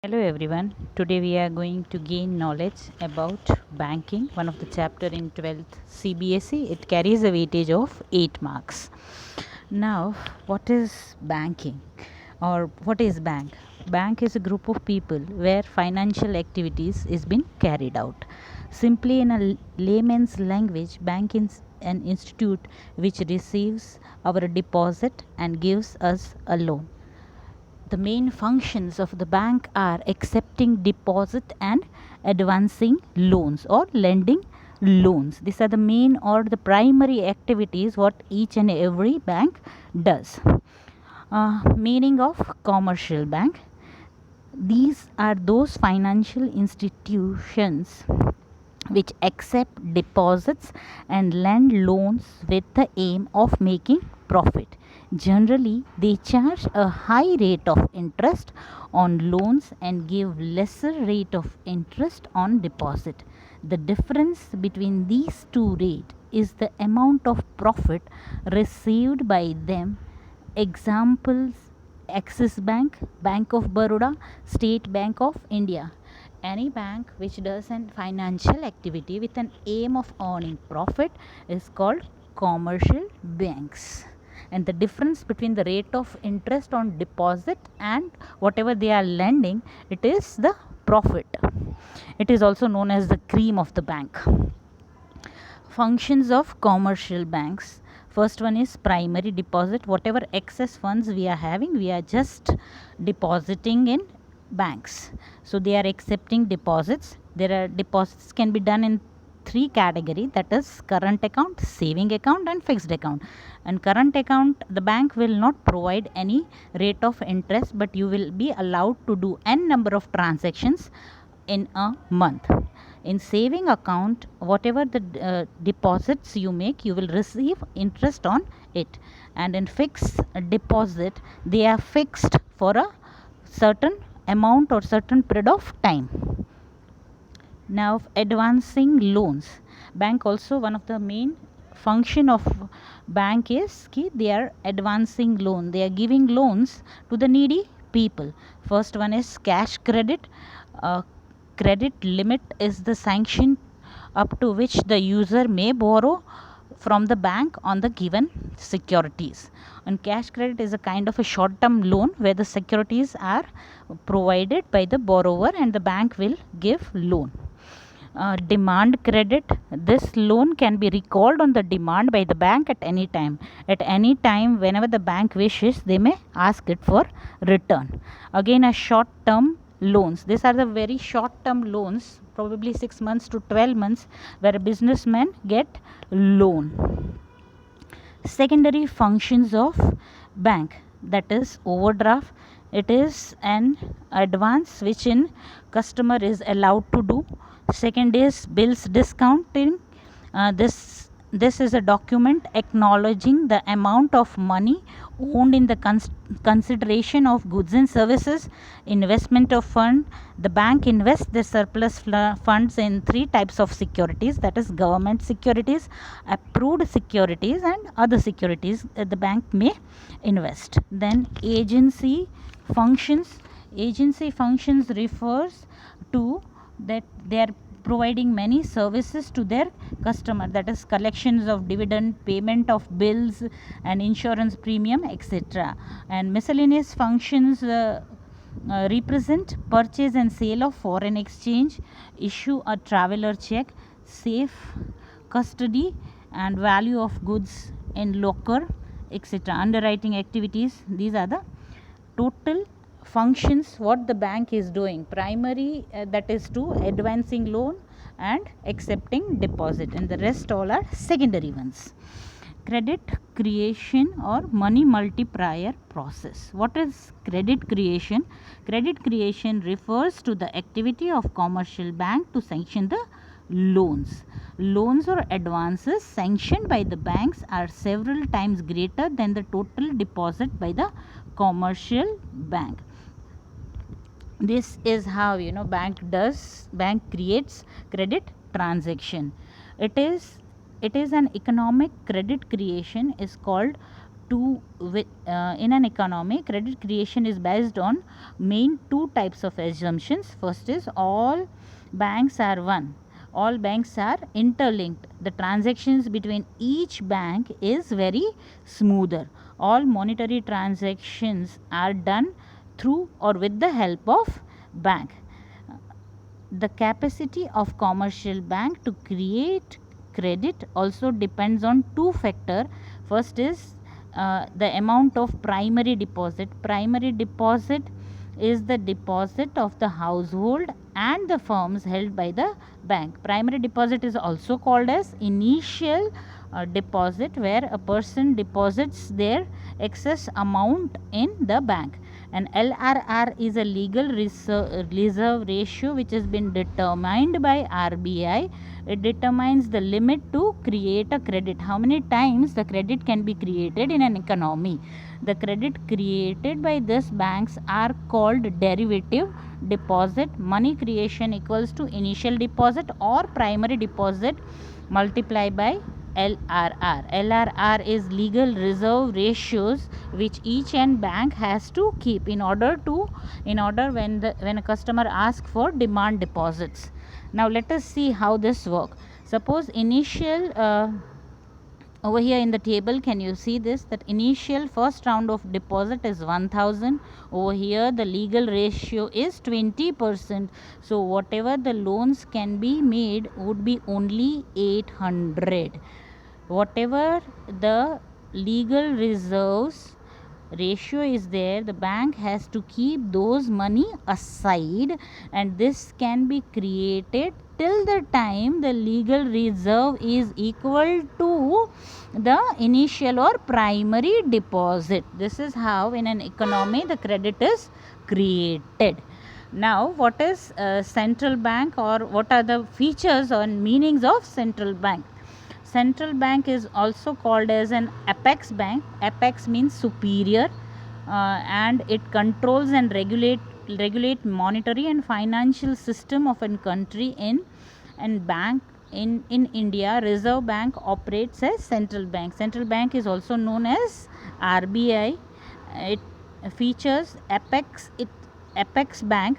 Hello everyone. Today we are going to gain knowledge about banking, one of the chapter in 12th CBSE. It carries a weightage of 8 marks. Now, what is banking or what is bank? Bank is a group of people where financial activities is being carried out. Simply in a layman's language, bank is an institute which receives our deposit and gives us a loan. The main functions of the bank are accepting deposit and advancing loans or lending loans. These are the main or the primary activities what each and every bank does. Meaning of commercial bank: these are those financial institutions which accept deposits and lend loans with the aim of making profit. Generally, they charge a high rate of interest on loans and give lesser rate of interest on deposit. The difference between these two rates is the amount of profit received by them. Examples: Axis Bank, Bank of Baroda, State Bank of India. Any bank which does an financial activity with an aim of earning profit is called commercial banks. And the difference between the rate of interest on deposit and whatever they are lending, it is the profit. It is also known as the cream of the bank. Functions of commercial banks: first one is primary deposit. Whatever excess funds we are having, we are just depositing in banks. So they are accepting deposits. There are deposits can be done in three category, that is current account, saving account and fixed account. And current account, the bank will not provide any rate of interest, but you will be allowed to do n number of transactions in a month. In saving account, whatever the deposits you make, you will receive interest on it. And in fixed deposit, they are fixed for a certain amount or certain period of time. Now, advancing loans: bank also, one of the main function of bank is they are advancing loan. They are giving loans to the needy people. First one is cash credit. Credit limit is the sanction up to which the user may borrow from the bank on the given securities. And cash credit is a kind of a short term loan where the securities are provided by the borrower and the bank will give loan. Demand credit: this loan can be recalled on the demand by the bank at any time. At any time, whenever the bank wishes, they may ask it for return. Again, a short term loans: these are the very short term loans, probably 6 months to 12 months, where a businessman get loan. Secondary functions of bank: that is overdraft. It is an advance which in customer is allowed to do. Second is bills discounting. This is a document acknowledging the amount of money owned in the consideration of goods and services. Investment of fund: the bank invests the surplus funds in three types of securities, that is government securities, approved securities and other securities that the bank may invest. Then agency functions: agency functions refers to that they are providing many services to their customer, that is collections of dividend, payment of bills and insurance premium, etc. And miscellaneous functions represent purchase and sale of foreign exchange, issue a traveler check, safe custody and value of goods in locker, etc. Underwriting activities: these are the total functions what the bank is doing. Primary, that is to advancing loan and accepting deposit, and the rest all are secondary ones. Credit creation or money multiplier process: what is credit creation? Credit creation refers to the activity of commercial bank to sanction the loans. Loans or advances sanctioned by the banks are several times greater than the total deposit by the commercial bank. This is how bank creates credit transaction. It is an economic credit creation is called in an economy, credit creation is based on main two types of assumptions. First is all banks are one. All banks are interlinked. The transactions between each bank is very smoother. All monetary transactions are done through or with the help of bank. The capacity of commercial bank to create credit also depends on two factors. First is the amount of primary deposit. Primary deposit is the deposit of the household and the firms held by the bank. Primary deposit is also called as initial deposit, where a person deposits their excess amount in the bank. And LRR is a legal reserve ratio which has been determined by RBI. It determines the limit to create a credit. How many times the credit can be created in an economy. The credit created by these banks are called derivative deposit. Money creation equals to initial deposit or primary deposit multiplied by LRR. LRR is legal reserve ratios which each and bank has to keep in order when a customer asks for demand deposits. Now let us see how this works. Suppose initial over here in the table, can you see this, that initial first round of deposit is 1000. Over here the legal ratio is 20%. So whatever the loans can be made would be only 800. Whatever the legal reserves ratio is there, the bank has to keep those money aside, and this can be created till the time the legal reserve is equal to the initial or primary deposit. This is how in an economy the credit is created. Now what is central bank, or what are the features or meanings of central bank? Central bank is also called as an apex bank. Apex means superior, and it controls and regulate monetary and financial system of a country. And bank in India, Reserve Bank operates as central bank. Central bank is also known as RBI. It features apex bank,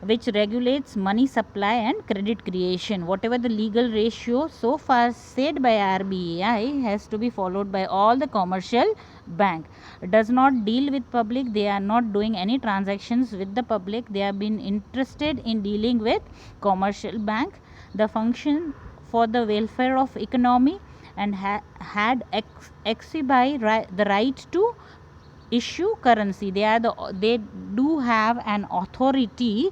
which regulates money supply and credit creation. Whatever the legal ratio so far said by RBI has to be followed by all the commercial bank. It does not deal with public. They are not doing any transactions with the public. They have been interested in dealing with commercial bank. The function for the welfare of economy, and had exhibit the right to issue currency. They do have an authority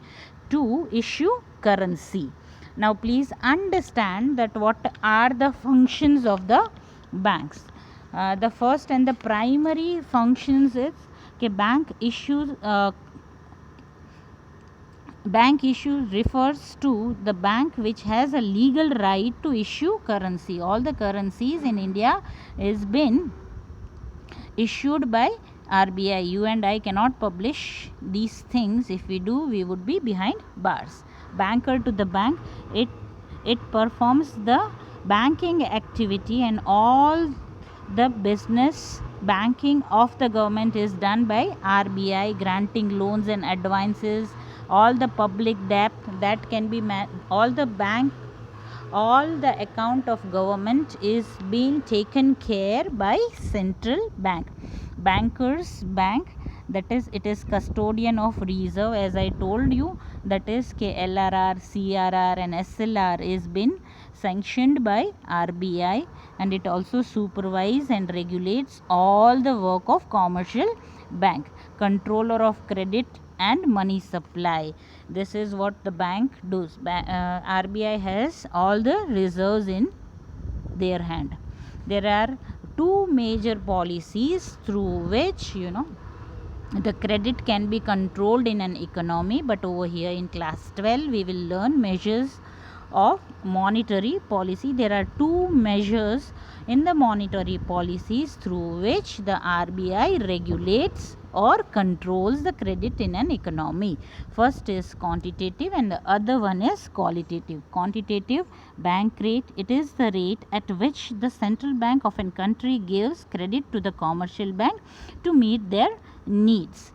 to issue currency. Now please understand that what are the functions of the banks. The first and the primary functions is bank issues refers to the bank which has a legal right to issue currency. All the currencies in India is been issued by RBI. You and I cannot publish these things. If we do, we would be behind bars. Banker to the bank, it performs the banking activity, and all the business banking of the government is done by RBI, granting loans and advances. All the public debt that can be all the account of government is being taken care by central bank. Bankers bank, that is, it is custodian of reserve, as I told you, that is LRR, CRR and SLR is been sanctioned by RBI, and it also supervises and regulates all the work of commercial bank. Controller of credit and money supply. This is what the bank does. RBI has all the reserves in their hand. There are two major policies through which the credit can be controlled in an economy, but over here in class 12 we will learn measures of monetary policy. There are two measures in the monetary policies through which the RBI regulates or controls the credit in an economy. First is quantitative and the other one is qualitative. Quantitative bank rate, it is the rate at which the central bank of a country gives credit to the commercial bank to meet their needs.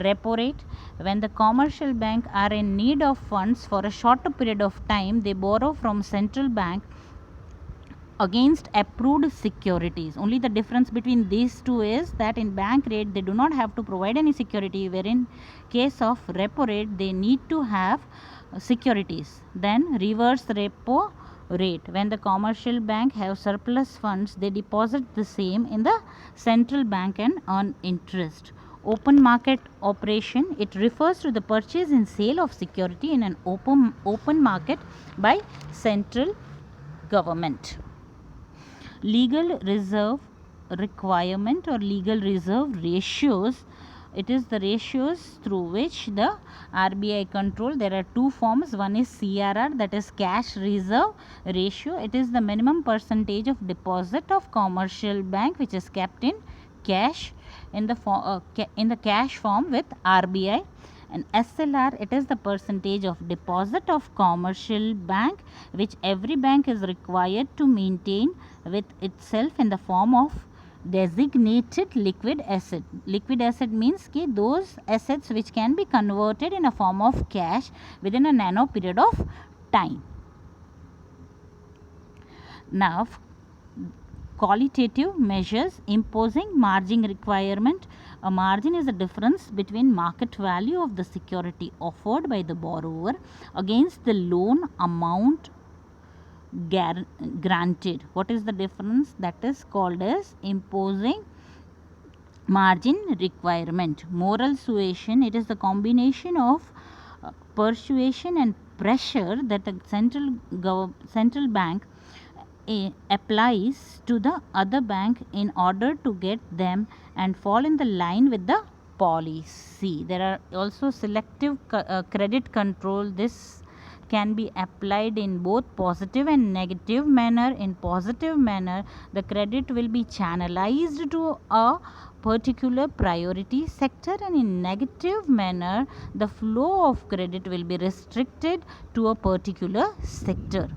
Repo rate, when the commercial bank are in need of funds for a shorter period of time, they borrow from central bank against approved securities. Only the difference between these two is that in bank rate they do not have to provide any security, wherein case of repo rate they need to have securities. Then reverse repo rate, when the commercial bank have surplus funds, they deposit the same in the central bank and earn interest. Open market operation, it refers to the purchase and sale of security in an open market by central government. Legal reserve requirement or legal reserve ratios, it is the ratios through which the RBI control. There are two forms. One is CRR, that is cash reserve ratio. It is the minimum percentage of deposit of commercial bank which is kept in cash in the cash form with RBI. And SLR, it is the percentage of deposit of commercial bank which every bank is required to maintain with itself in the form of designated liquid asset. Liquid asset means कि those assets which can be converted in a form of cash within a nano period of time. Now, qualitative measures, imposing margin requirement. A margin is the difference between market value of the security offered by the borrower against the loan amount granted. What is the difference? That is called as imposing margin requirement. Moral suasion, it is the combination of persuasion and pressure that the central bank applies to the other bank in order to get them and fall in the line with the policy. There are also selective credit control. This can be applied in both positive and negative manner. In positive manner, the credit will be channelized to a particular priority sector, and in negative manner the flow of credit will be restricted to a particular sector.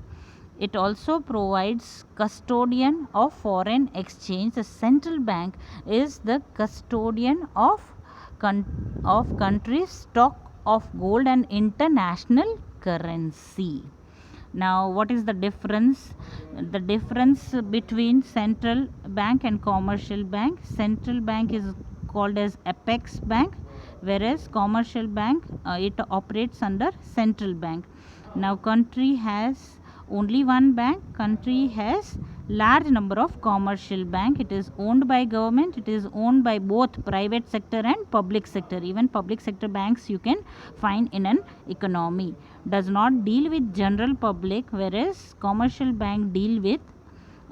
It also provides custodian of foreign exchange. The central bank is the custodian of country's stock of gold and international currency. Now, what is the difference? The difference between central bank and commercial bank. Central bank is called as apex bank, whereas commercial bank it operates under central bank. Now, country has only one bank. Country has large number of commercial bank. It is owned by government. It is owned by both private sector and public sector. Even public sector banks you can find in an economy. Does not deal with general public, whereas commercial bank deal with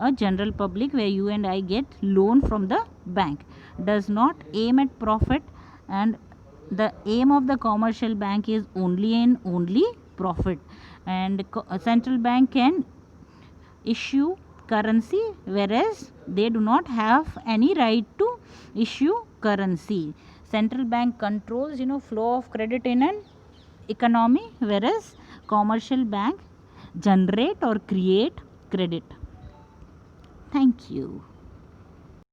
a general public where you and I get loan from the bank. Does not aim at profit, and the aim of the commercial bank is only profit. And central bank can issue currency, whereas they do not have any right to issue currency. Central bank controls flow of credit in an economy, whereas commercial bank generate or create credit. Thank you.